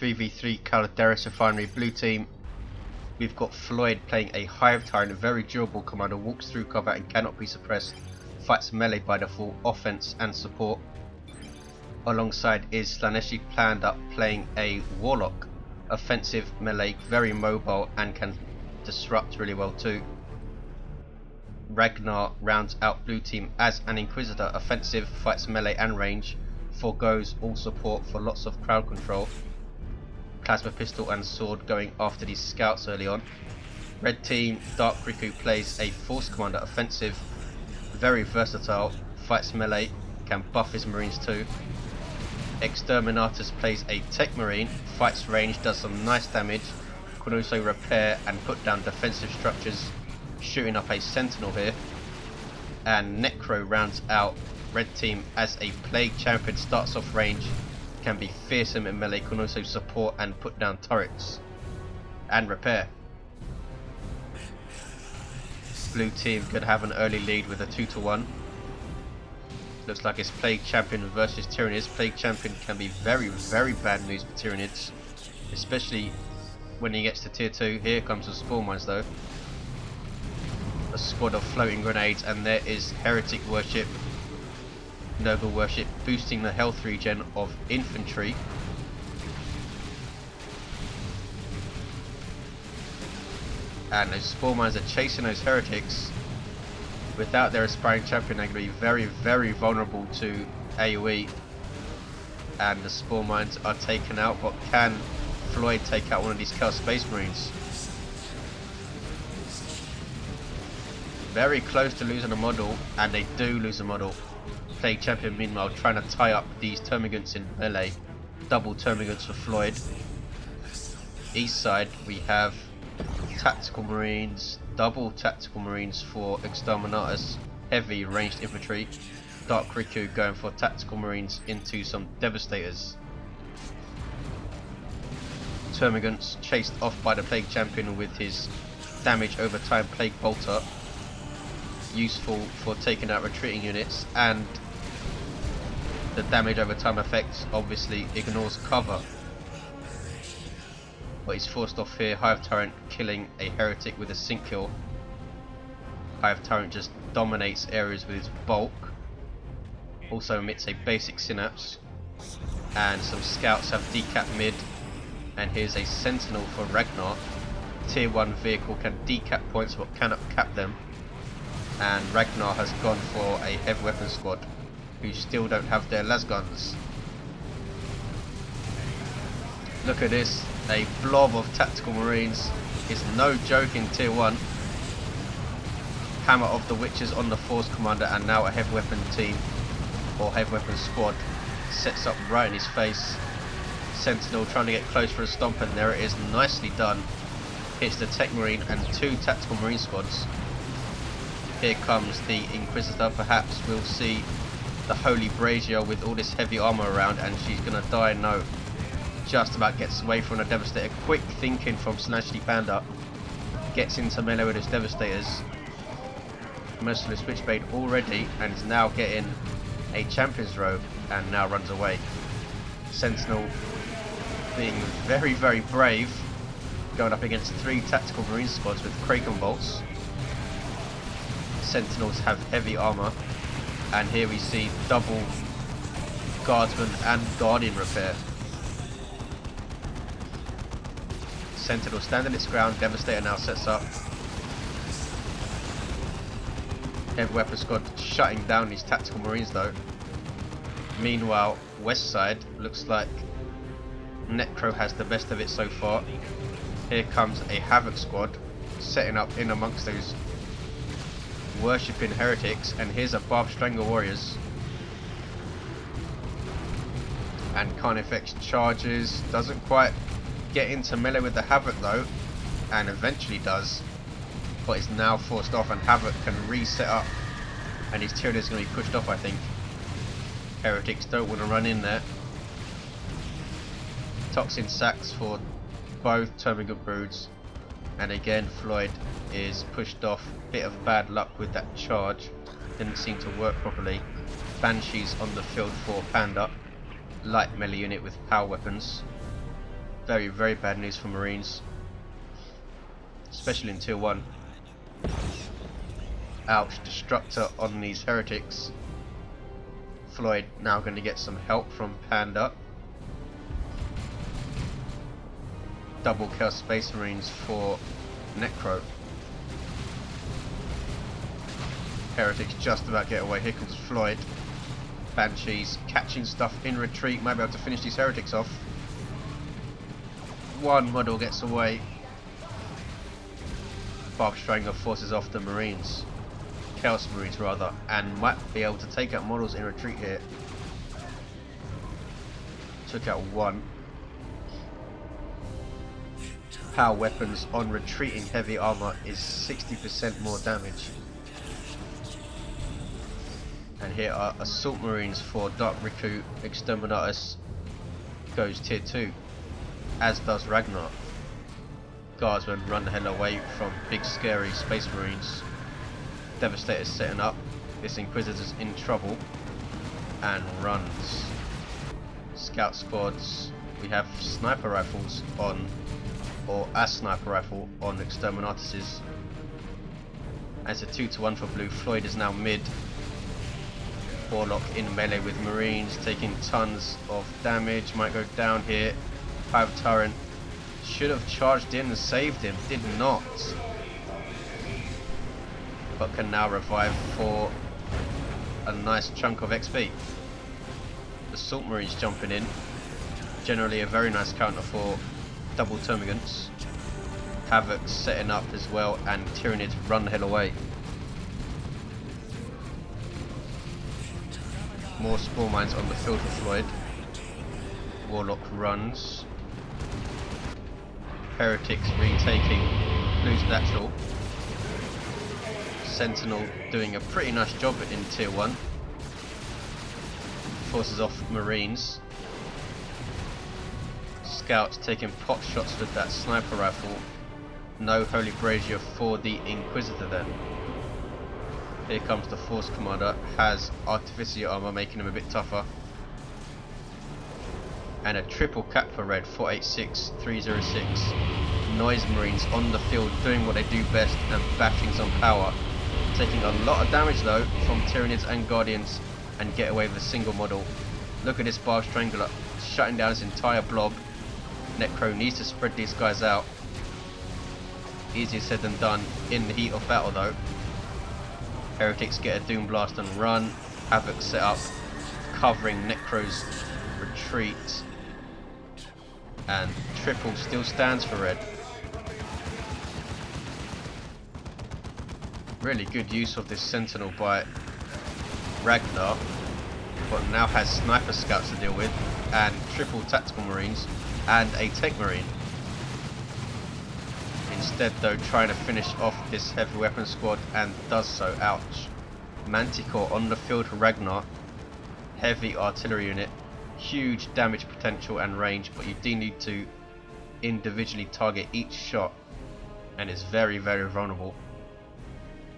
3v3 Calderis Refinery blue team. We've got Floid playing a Hive Tyrant, a very durable commander, walks through cover and cannot be suppressed, fights melee by default, offense and support. Alongside is Slaaneshi Panda playing a Warlock, offensive melee, very mobile and can disrupt really well too. RAGNAR rounds out blue team as an Inquisitor, offensive, fights melee and range, forgoes all support for lots of crowd control. Plasma pistol and sword going after these scouts early on. Red team, Dark Riku plays a force commander, offensive, very versatile, fights melee, can buff his marines too. Exterminatus plays a Techmarine, fights range, does some nice damage, can also repair and put down defensive structures, shooting up a sentinel here. And Necro rounds out red team as a plague champion, starts off range, can be fearsome in melee, can also support and put down turrets and repair. Blue team could have an early lead with a 2-1. Looks like it's Plague Champion versus Tyranids. Plague Champion can be very, very bad news for Tyranids, especially when he gets to tier 2. Here comes the spawn mines though. A squad of floating grenades, and there is Heretic Worship, Nurgle Worship, boosting the health regen of infantry. And those spawn mines are chasing those heretics. Without their aspiring champion, they're going to be very, very vulnerable to AoE. And the spawn mines are taken out, but can Floyd take out one of these Chaos Space Marines? Very close to losing a model, and they do lose a model. Plague Champion meanwhile trying to tie up these Termagants in melee. Double Termagants for Floyd. East side we have Tactical Marines, double Tactical Marines for Exterminatus, heavy ranged infantry. Dark Riku going for Tactical Marines into some Devastators. Termagants chased off by the Plague Champion with his damage over time Plague Bolter, useful for taking out retreating units, and the damage over time effect obviously ignores cover. But he's forced off here. Hive Tyrant killing a heretic with a sync kill. Hive Tyrant just dominates areas with his bulk. Also emits a basic synapse. And some scouts have decap mid. And here's a sentinel for RAGNAR. Tier 1 vehicle can decap points but cannot cap them. And RAGNAR has gone for a heavy weapon squad who still don't have their las guns. Look at this, a blob of Tactical Marines is no joke in tier 1. Hammer of the Witches on the Force Commander, and now a heavy weapon team or heavy weapon squad sets up right in his face. Sentinel trying to get close for a stomp, and there it is, nicely done. Hits the Techmarine and 2 Tactical Marine squads. Here comes the Inquisitor. Perhaps we'll see the Holy Brazier with all this heavy armor around, and she's gonna die. No, just about gets away from the Devastator. Quick thinking from Slaaneshi Panda, gets into melee with his Devastators. Merciless Switchblade already, and is now getting a Champion's Robe, and now runs away. Sentinel being very, very brave, going up against 3 Tactical Marine squads with Kraken Bolts. Sentinels have heavy armor, and here we see double Guardsman and Guardian repair. Sentinel standing its ground, Devastator now sets up. Heavy weapon squad shutting down these Tactical Marines though. Meanwhile, west side looks like Necro has the best of it so far. Here comes a Havoc squad setting up in amongst those worshipping heretics, and here's a Barb Strangle Warriors. And Carnifex charges, doesn't quite get into melee with the Havoc though, and eventually does, but is now forced off, and Havoc can reset up, and his Tyranids is going to be pushed off I think. Heretics don't want to run in there. Toxin sacks for both Termagant Broods, and again Floyd is pushed off. Bit of bad luck with that charge, didn't seem to work properly. Banshees on the field for Panda, light melee unit with power weapons. Very, very bad news for Marines. Especially in Tier 1. Ouch, Destructor on these heretics. Floyd now going to get some help from Panda. Double kill Space Marines for Necro. Heretics just about get away. Here comes Floyd. Banshees catching stuff in retreat. Might be able to finish these heretics off. One model gets away. Barb Strangler forces off the Marines. Chaos Marines rather. And might be able to take out models in retreat here. Took out one. Power weapons on retreating heavy armor is 60% more damage. And here are Assault Marines for Dark Riku. Exterminatus goes Tier 2, as does Ragnar. Guardsmen run the hell away from big scary Space Marines. Devastator's setting up. This Inquisitor's in trouble and runs. Scout squads. We have sniper rifles on, or a sniper rifle on Exterminatus's. And it's a 2-to-1 for blue. Floyd is now mid. Warlock in melee with Marines, taking tons of damage. Might go down here. Hive Tyrant should have charged in and saved him. Did not. But can now revive for a nice chunk of XP. Assault Marines jumping in. Generally a very nice counter for double termagants. Havoc setting up as well, and Tyranids run the hell away. More spore mines on the field for Floyd. Warlock runs. Heretics retaking Blue's natural. Sentinel doing a pretty nice job in Tier 1. Forces off Marines. Scouts taking pot shots with that sniper rifle. No Holy Brazier for the Inquisitor then. Here comes the Force Commander, has Artificier armor making him a bit tougher. And a triple cap for red, 486, 306. Noise Marines on the field doing what they do best and bashing some power. Taking a lot of damage though from Tyranids and Guardians, and get away with a single model. Look at this Barb Strangler shutting down his entire blob. Necro needs to spread these guys out. Easier said than done in the heat of battle though. Heretics get a Doom Blast and run. Havoc set up, covering Necro's retreat. And triple still stands for red. Really good use of this Sentinel by Ragnar, but now has Sniper Scouts to deal with, and triple Tactical Marines, and a Techmarine. Instead though, trying to finish off this heavy weapon squad, and does so. Ouch. Manticore on the field for Ragnar. Heavy artillery unit. Huge damage potential and range, but you do need to individually target each shot, and it's very, very vulnerable.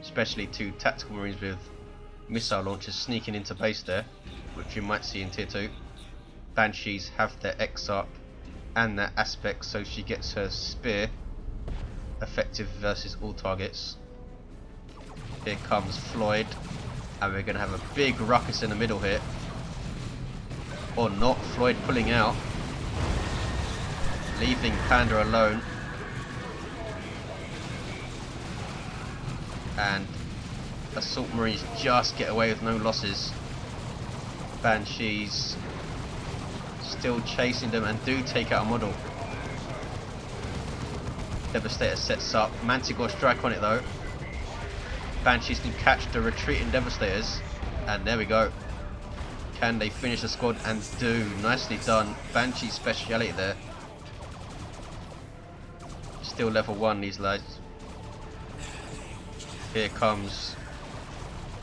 Especially to Tactical Marines with missile launchers sneaking into base there, which you might see in Tier 2. Banshees have their Exarch and their Aspect, so she gets her Spear. Effective versus all targets. Here comes Floyd, and we're going to have a big ruckus in the middle here. Or not. Floyd pulling out, leaving Panda alone. And Assault Marines just get away with no losses. Banshees still chasing them and do take out a model. Devastator sets up. Manticore strike on it though. Banshees can catch the retreating Devastators, and there we go. Can they finish the squad? And do. Nicely done. Banshee's speciality there. Still level 1 these lads. Here comes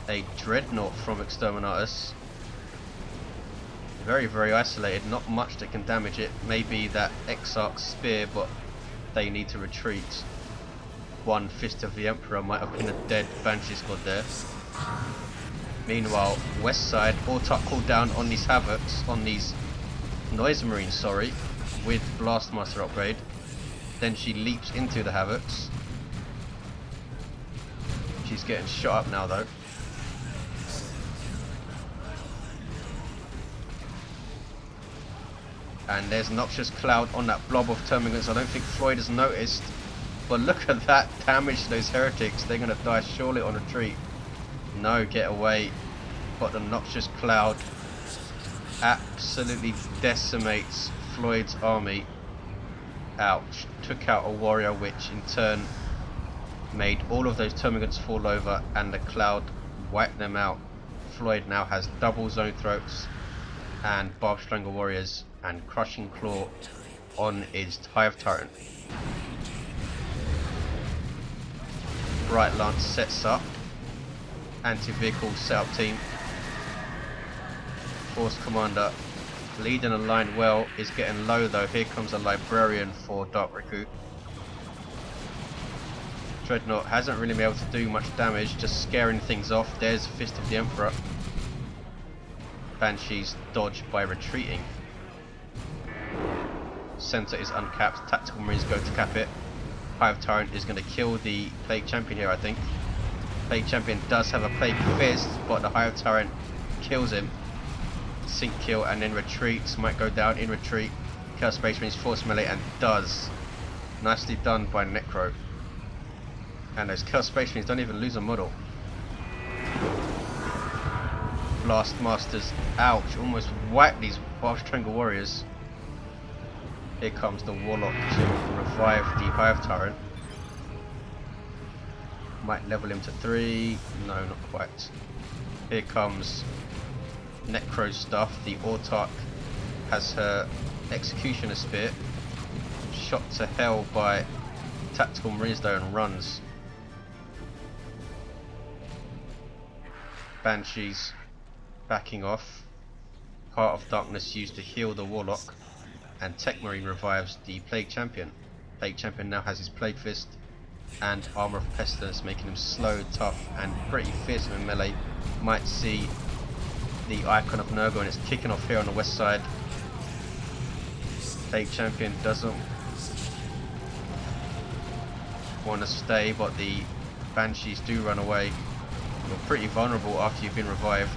a Dreadnought from Exterminatus. Very, very isolated. Not much that can damage it. Maybe that Exarch Spear, but they need to retreat. One Fist of the Emperor might have been a dead Banshee squad there. Meanwhile, west side, Autarch called down on these Havocs, on these Noise Marines, sorry. with Blastmaster upgrade. Then she leaps into the Havocs. She's getting shot up now though. And there's an Noxious Cloud on that blob of Termagants. I don't think Floid has noticed. But look at that damage to those Heretics. They're going to die surely on retreat. No, get away. But the Noxious Cloud absolutely decimates Floyd's army. Ouch. Took out a warrior, which in turn made all of those Termagants fall over, and the Cloud wiped them out. Floyd now has double Zone Throats and Barbed Strangle Warriors and Crushing Claw on his Hive Tyrant. Bright Lance sets up. Anti-vehicle setup team. Force Commander leading the line well, is getting low though. Here comes a Librarian for Dark Riku. Dreadnought hasn't really been able to do much damage, just scaring things off. There's Fist of the Emperor. Banshees dodge by retreating. Center is uncapped. Tactical Marines go to cap it. Hive Tyrant is going to kill the Plague Champion here, I think. Plague Champion does have a Plague Fist, but the Hive Tyrant kills him. Sync kill and then retreats. Might go down in retreat. Chaos Space Marines force melee and does. Nicely done by Necro. And those Chaos Space Marines don't even lose a model. Blast Masters, ouch, almost wiped these Barbed Strangle Warriors. Here comes the Warlock to revive the Hive Tyrant. Might level him to 3, no, not quite. Here comes Necro stuff. The Autarch has her Executioner Spear. Shot to hell by Tactical Marines though and runs. Banshees backing off. Heart of Darkness used to heal the Warlock. And Techmarine revives the Plague Champion. Plague Champion now has his Plague Fist and Armor of Pestilence, making him slow, tough and pretty fearsome in melee. Might see the Icon of Nurgle and it's kicking off here on the west side. Plague Champion doesn't want to stay, but the Banshees do run away. You're pretty vulnerable after you've been revived.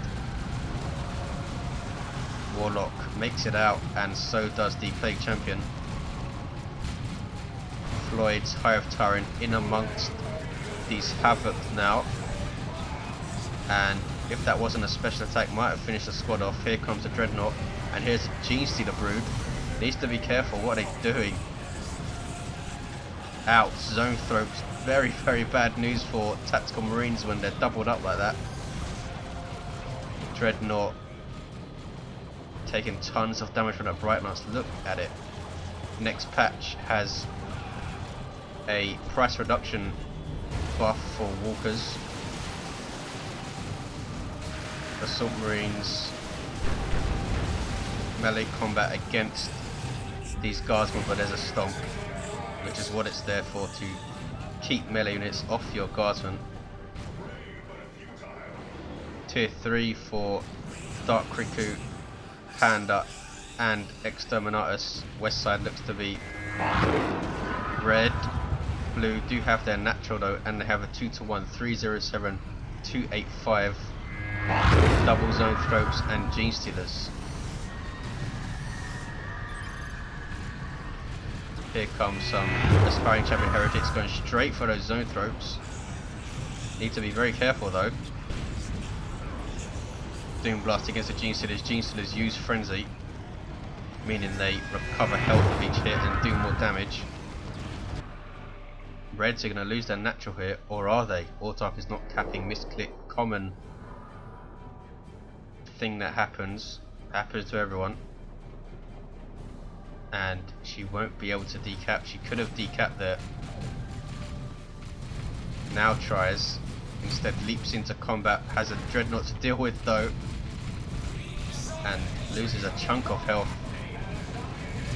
Warlock makes it out, and so does the Plague Champion. Floyd's Hive Tyrant in amongst these Havoc now, and if that wasn't a special attack, might have finished the squad off. Here comes the Dreadnought, and here's the Gene Stealer Brood. Needs to be careful. What are they doing? Out. Zone Throats. Very, very bad news for Tactical Marines when they're doubled up like that. Dreadnought taking tons of damage from that Bright Lance. Look at it. Next patch has a price reduction buff for walkers. Assault Marines melee combat against these guardsmen, but there's a stomp, which is what it's there for, to keep melee units off your guardsmen. Tier 3 for Dark Riku, Panda and Exterminatus. West side looks to be red. Blue do have their natural though, and they have a 2-to-1 307 285 double Zone Throats and Gene Stealers. Here comes some aspiring champion heretics going straight for those Zone Throats. Need to be very careful though. Doom Blast against the Gene Stealers. Gene Stealers use Frenzy, meaning they recover health with each hit and do more damage. Reds are going to lose their natural here, or are they? Autarch is not capping. Misclick, common thing that happens to everyone. And she won't be able to decap. She could have decapped there. Now tries. Instead leaps into combat. Has a Dreadnought to deal with though. And loses a chunk of health.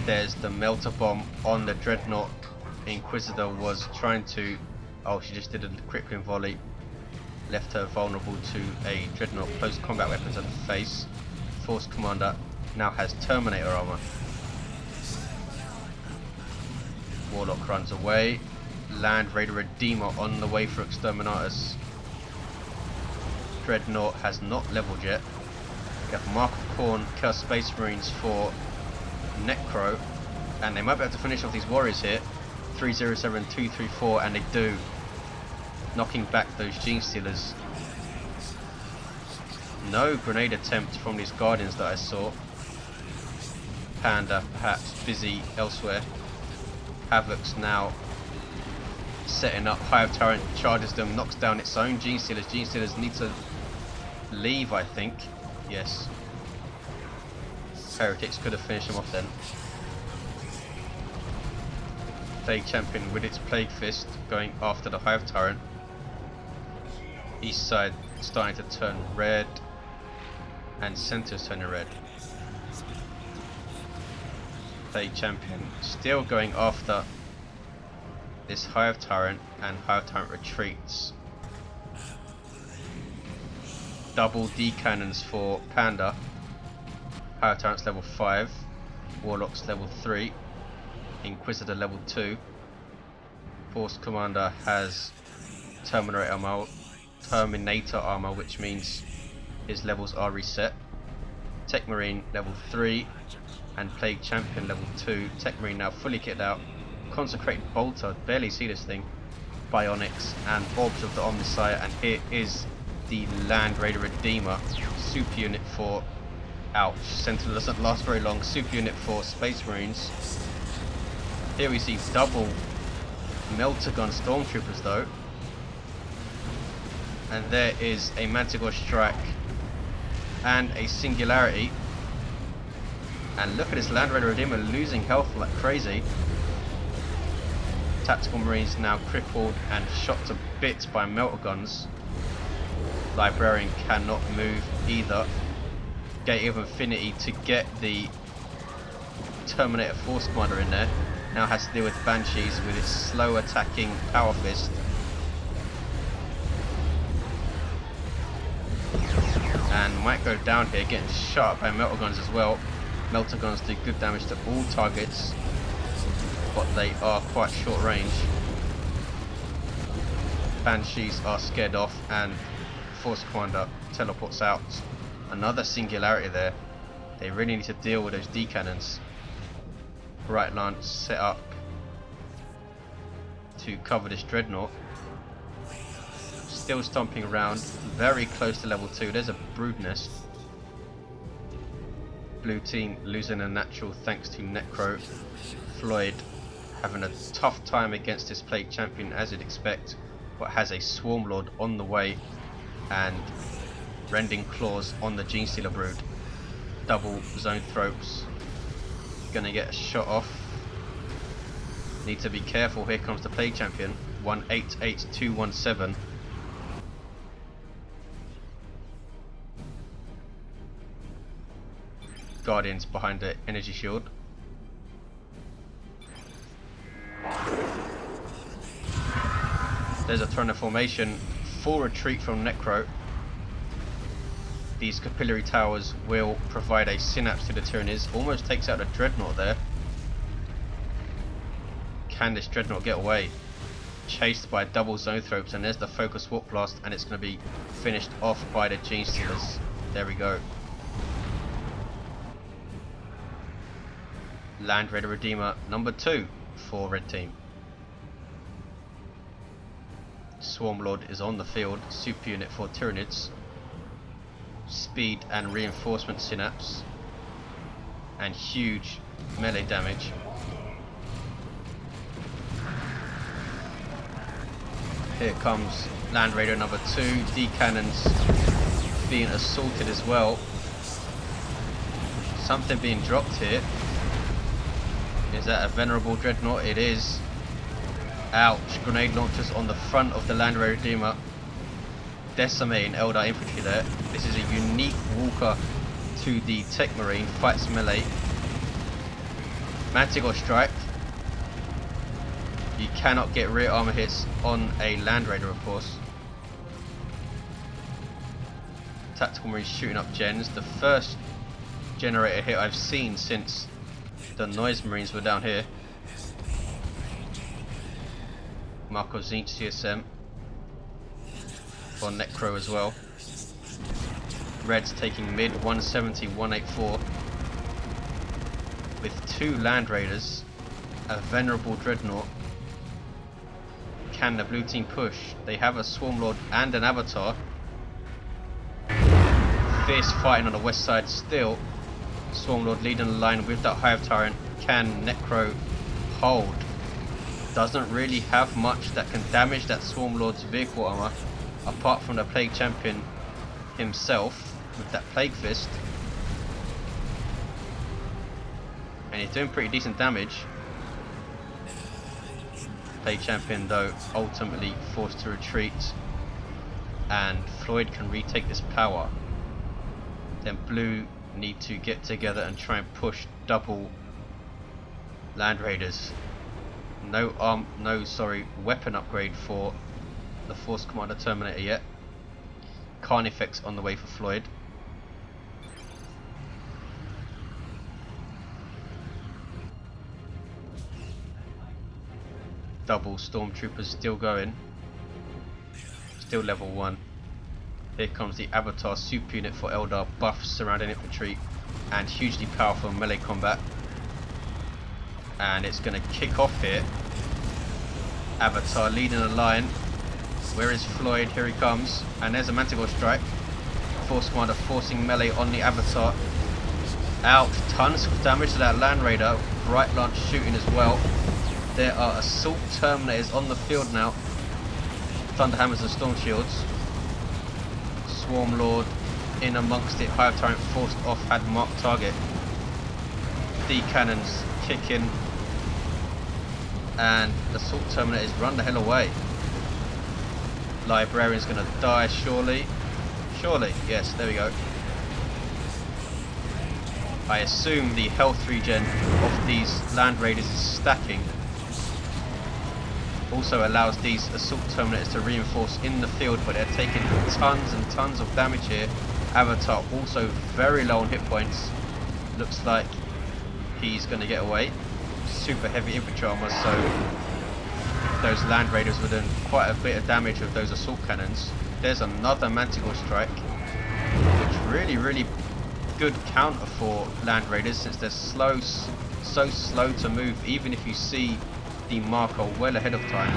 There's the Melter Bomb on the Dreadnought. Inquisitor was trying to... oh, she just did a crippling volley. Left her vulnerable to a Dreadnought close combat weapon to the face. Force Commander now has Terminator armor. Warlock runs away. Land Raider Redeemer on the way for Exterminatus. Dreadnought has not leveled yet. We have Mark of Khorne, Chaos Space Marines for Necro, and they might be able to finish off these warriors here. 307, 234, and they do, knocking back those Gene Stealers. No grenade attempt from these Guardians that I saw. Panda perhaps busy elsewhere. Havoc's now setting up. Hive Tyrant charges them, knocks down its own Gene Stealers. Gene Stealers need to leave, I think. Yes. Heretics could have finished them off then. Plague Champion with its Plague Fist going after the Hive Tyrant. East side starting to turn red, and centre's turning red. Plague Champion still going after this Hive Tyrant, and Hive Tyrant retreats. Double D cannons for Panda. Hive Tyrant's level 5, Warlock's level 3, Inquisitor level 2. Force Commander has Terminator armor, which means his levels are reset. Techmarine level 3 and Plague Champion level 2. Techmarine now fully kitted out. Consecrated Bolter, barely see this thing. Bionics and Orbs of the Omnissiah, and here is the Land Raider Redeemer. Super unit for, ouch, Sentinel doesn't last very long. Super unit for Space Marines. Here we see double Meltagun Stormtroopers though. And there is a Manticore Strike and a Singularity. And look at this Land Raider Redeemer losing health like crazy. Tactical Marines now crippled and shot to bits by Meltaguns. Librarian cannot move either. Gate of Infinity to get the Terminator Force Commander in there. Now has to deal with Banshees with its slow attacking Power Fist. And might go down here, getting shot by Meltaguns as well. Meltaguns do good damage to all targets, but they are quite short range. Banshees are scared off, and Force Commander teleports out. Another Singularity there. They really need to deal with those D cannons. Right Lance set up to cover this Dreadnought. Still stomping around, very close to level 2. There's a Brood Nest. Blue team losing a natural thanks to Necro. Floid having a tough time against this Plague Champion as you'd expect, but has a Swarm Lord on the way and Rending Claws on the Gene Stealer Brood. Double Zone Throats. Gonna get a shot off. Need to be careful. Here comes the Plague Champion. 188217. Guardians behind the energy shield. There's a turn of formation. Full retreat from Necro. These capillary towers will provide a synapse to the Tyranids. Almost takes out a Dreadnought there. Can this Dreadnought get away? Chased by double Zone Throats, and there's the Focus Warp Blast, and it's going to be finished off by the Gene Stealers. There we go. Land Raider Redeemer number 2 for Red Team. Swarm Lord is on the field. Super unit for Tyranids. Speed and reinforcement synapse. And huge melee damage. Here comes Land Raider number 2. D cannons being assaulted as well. Something being dropped here. Is that a venerable Dreadnought? It is. Ouch. Grenade launchers on the front of the Land Raider Redeemer. Decimating Eldar infantry there. This is a unique walker to the Techmarine. Fights melee. Manticore Strike. You cannot get rear armor hits on a Land Raider, of course. Tactical Marines shooting up gens. The first generator hit I've seen since the Noise Marines were down here. Mark of Tzeentch CSM for Necro as well. Red's taking mid 170, 184 with 2 Land Raiders, a Venerable Dreadnought. Can the blue team push? They have a Swarmlord and an Avatar. Fierce fighting on the west side still. Swarmlord leading the line with that Hive Tyrant. Can Necro hold? Doesn't really have much that can damage that Swarmlord's vehicle armor, apart from the Plague Champion himself with that Plague Fist. And he's doing pretty decent damage. Plague Champion though ultimately forced to retreat, and Floid can retake this power. Then blue need to get together and try and push double Land Raiders. No weapon upgrade for the Force Commander Terminator yet. Carnifex on the way for Floid. Double Stormtroopers still going. Still level 1. Here comes the Avatar super unit for Eldar, buffs surrounding infantry and hugely powerful melee combat. And it's going to kick off here. Avatar leading the line. Where is Floid? Here he comes. And there's a Manticore strike. Force Commander forcing melee on the Avatar. Ouch. Tons of damage to that Land Raider. Bright Lance shooting as well. There are Assault Terminators on the field now. Thunderhammers and Storm Shields. Swarmlord in amongst it. Hive Tyrant forced off, had marked target. D cannons kicking. And Assault Terminators run the hell away. Librarian's gonna die surely. Surely, yes, there we go. I assume the health regen of these Land Raiders is stacking. Also allows these Assault Terminators to reinforce in the field, but they're taking tons and tons of damage here. Avatar also very low on hit points. Looks like he's going to get away. Super heavy infantry armor, so those Land Raiders were doing quite a bit of damage with those assault cannons. There's another Manticore strike, which really good counter for Land Raiders, since they're so slow to move, even if you see the marker well ahead of time.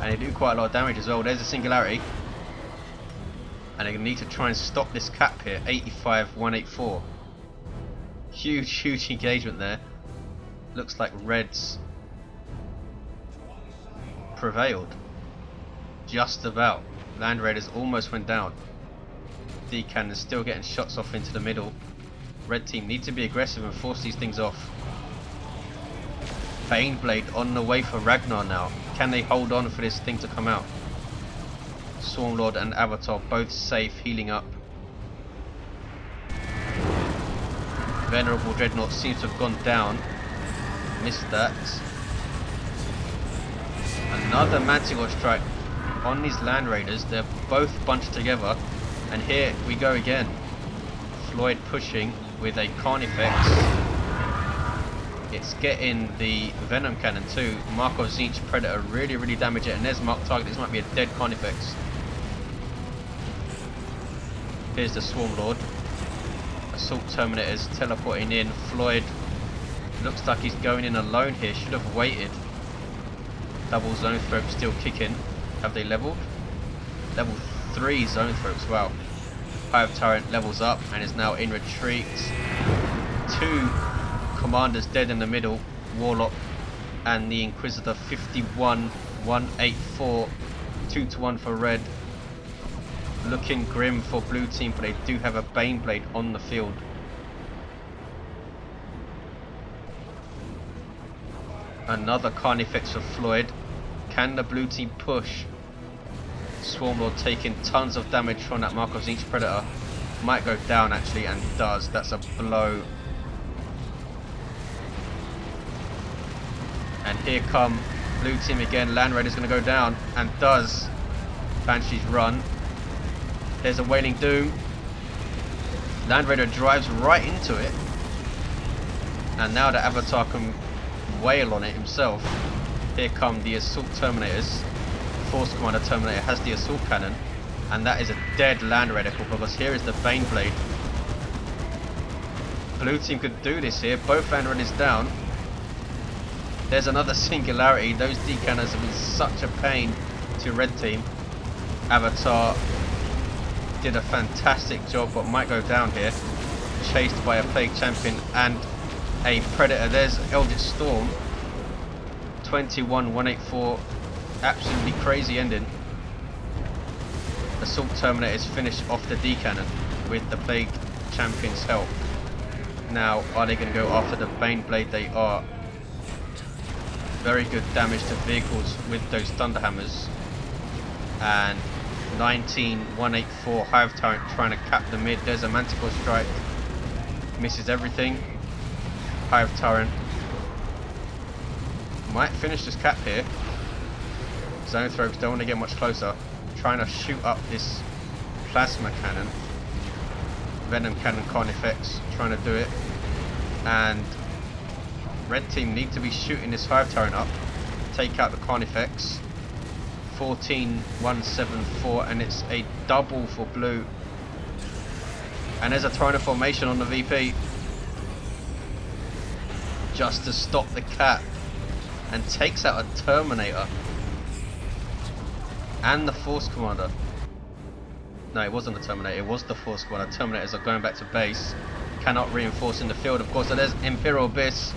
And they do quite a lot of damage as well. There's a Singularity. And they're going to need to try and stop this cap here. 85, 184. Huge engagement there. Looks like Reds prevailed. Just about. Land Raiders almost went down. D cannons still getting shots off into the middle. Red team need to be aggressive and force these things off. Baneblade on the way for Ragnar now. Can they hold on for this thing to come out? Swarmlord and Avatar both safe, healing up. Venerable Dreadnought seems to have gone down. Missed that. Another Manticore strike on these Land Raiders. They're both bunched together. And here we go again. Floyd pushing with a Carnifex. It's getting the Venom Cannon too. Mark of Tzeentch Predator really damage it, and there's marked target. This might be a dead Carnifex. Here's the Swarmlord. Assault Terminators teleporting in. Floyd looks like he's going in alone here. Should have waited. Double Zoanthrope still kicking. Have they leveled? Level 3 Zoanthropes, wow. Hive Tyrant levels up and is now in retreat. 2 Commanders dead in the middle, Warlock and the Inquisitor. 51, 184, 2-1 for red. Looking grim for blue team, but they do have a Baneblade on the field. Another Carnifex for Floyd. Can the blue team push? Swarmlord taking tons of damage from that Mark of Tzeentch Predator. Might go down actually, and does. That's a blow. And here come blue team again. Land Raider's going to go down, and does. Banshees run. There's a Wailing Doom. Land Raider drives right into it. And now the Avatar can wail on it himself. Here come the Assault Terminators. Force Commander Terminator has the Assault Cannon, and that is a dead Land Radical because here is the Bane Blade. Blue team could do this here. Both Land Raiders down. There's another Singularity. Those D-cannons have been such a pain to red team. Avatar did a fantastic job, but might go down here. Chased by a Plague Champion and a Predator. There's Eldritch Storm. 21-184. Absolutely crazy ending. Assault Terminator is finished off the D-cannon with the Plague Champion's help. Now, are they going to go after the Bane Blade? They are. Very good damage to vehicles with those Thunderhammers. And 19-184 Hive Tyrant trying to cap the mid. There's a Manticore Strike. Misses everything. Hive Tyrant might finish this cap here. Zone Throws don't want to get much closer. Trying to shoot up this Plasma Cannon. Venom Cannon Carnifex trying to do it. And red team need to be shooting this Hive Tyrant up. Take out the Carnifex. 14-174, and it's a double for blue. And there's a Tyrant formation on the VP. Just to stop the cap. And takes out a Terminator. And the Force Commander. No, it wasn't the Terminator, it was the Force Commander. Terminators are going back to base. Cannot reinforce in the field, of course. So there's Imperial Abyss.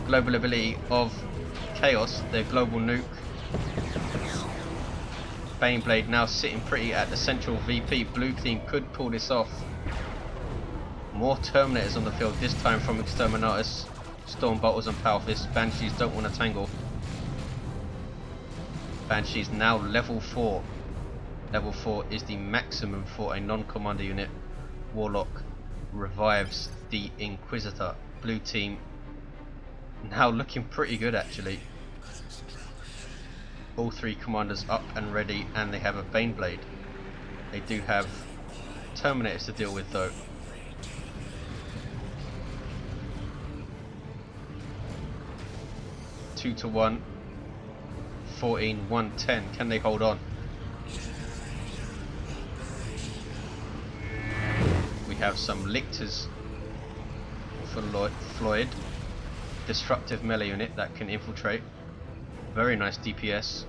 Global ability of Chaos, their global nuke. Baneblade now sitting pretty at the central VP. Blue team could pull this off. More Terminators on the field, this time from Exterminatus. Storm Bolters and Power Fists. Banshees don't want to tangle. Banshees now level 4. Level 4 is the maximum for a non-commander unit. Warlock revives the Inquisitor. Blue team now looking pretty good actually. All 3 commanders up and ready, and they have a Baneblade. They do have Terminators to deal with though. Two to 1. 14-110. Can they hold on? We have some Lictors for Floid. Disruptive melee unit that can infiltrate. Very nice DPS.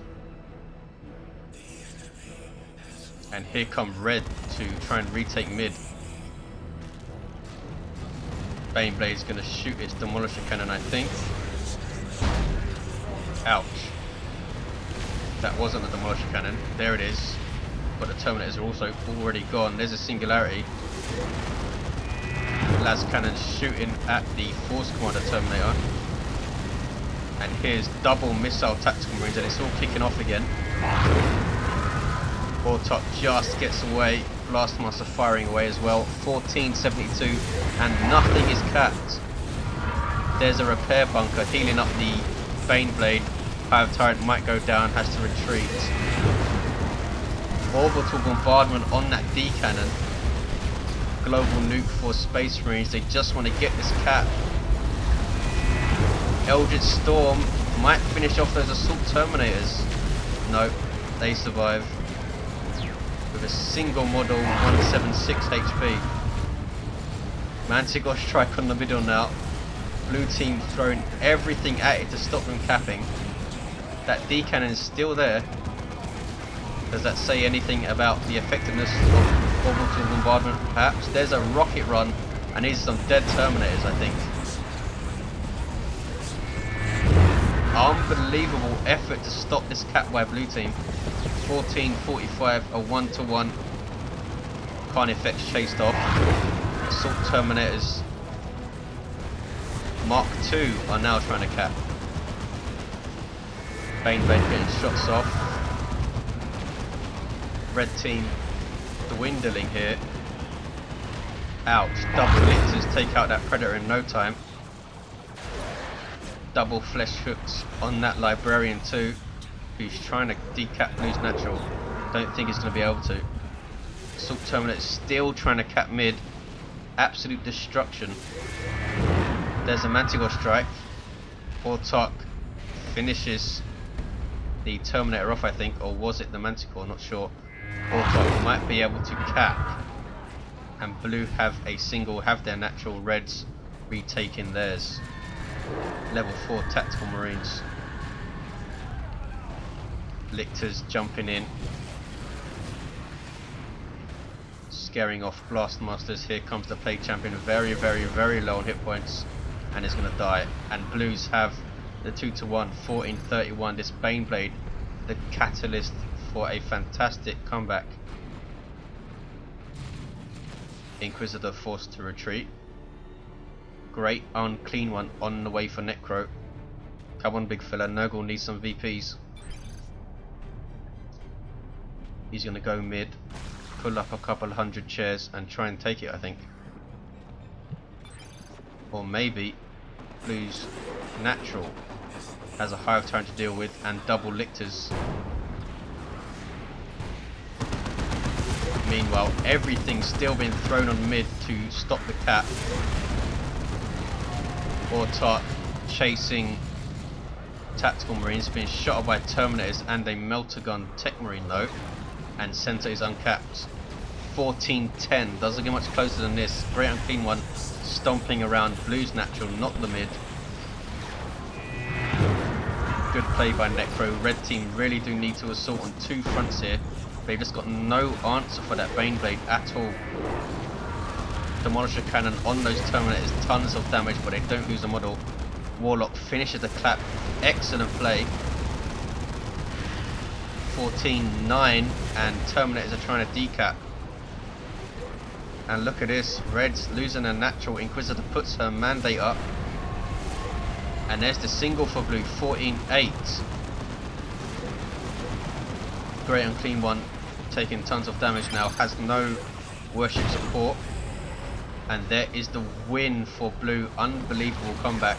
And here come red to try and retake mid. Baneblade is going to shoot its Demolisher Cannon, I think. Ouch. That wasn't the Demolisher Cannon. There it is. But the Terminators are also already gone. There's a Singularity. Las Cannon shooting at the Force Commander Terminator. And here's double missile tactical marines, and it's all kicking off again. Ortok just gets away. Blastmaster firing away as well. 14-72, and nothing is capped. There's a repair bunker healing up the Baneblade. Hive Tyrant might go down, has to retreat. Orbital bombardment on that D cannon. Global nuke for Space Marines. They just want to get this cap. Eldritch Storm might finish off those Assault Terminators. No, they survive with a single model 176 HP. Manticore Strike on the middle now. Blue team throwing everything at it to stop them capping. That D cannon is still there. Does that say anything about the effectiveness of orbital bombardment? Perhaps. There's a rocket run, and these are some dead Terminators, I think. Unbelievable effort to stop this cap by blue team. 14-45, a 1-to-1. Carnifex chased off. Assault Terminators Mark II are now trying to cap. Baneblade getting shots off. Red team dwindling here. Ouch. Double Lictors take out that Predator in no time. Double flesh hooks on that Librarian too, who's trying to decap Blue's natural. Don't think he's going to be able to. Assault Terminator still trying to cap mid. Absolute destruction. There's a Manticore Strike. Ortok finishes the Terminator off, I think, or was it the Manticore? Not sure. Ordo might be able to cap, and blue have their natural, reds retaking theirs. Level 4 tactical marines. Lictors jumping in, scaring off Blastmasters. Here comes the Plague Champion, very, very, very low on hit points, and is going to die. And blues have the 2-1, 14-31. This Baneblade, the catalyst for a fantastic comeback. Inquisitor forced to retreat. Great unclean one on the way for Necro. Come on, big fella. Nurgle needs some VPs. He's going to go mid, pull up a couple hundred chairs and try and take it, I think. Or maybe blue's natural has a Hive Tyrant to deal with and double Lictors. Meanwhile, everything's still been thrown on mid to stop the cap. Ortark chasing tactical marines, being shot by Terminators and a melter gun Techmarine though, and center is uncapped. 14-10, doesn't get much closer than this. Great unclean one, stomping around blue's natural, not the mid. Good play by Necro. Red team really do need to assault on two fronts here. They've just got no answer for that Baneblade at all. Demolisher cannon on those Terminators, tons of damage, but they don't lose a model. Warlock finishes the clap. Excellent play. 14-9, and Terminators are trying to decap. And look at this, Reds losing a natural. Inquisitor puts her mandate up. And there's the single for blue, 14-8. Great unclean one, taking tons of damage now, has no worship support. And there is the win for blue. Unbelievable comeback.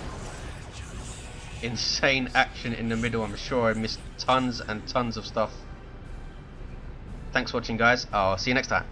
Insane action in the middle. I'm sure I missed tons and tons of stuff. Thanks for watching, guys. I'll see you next time.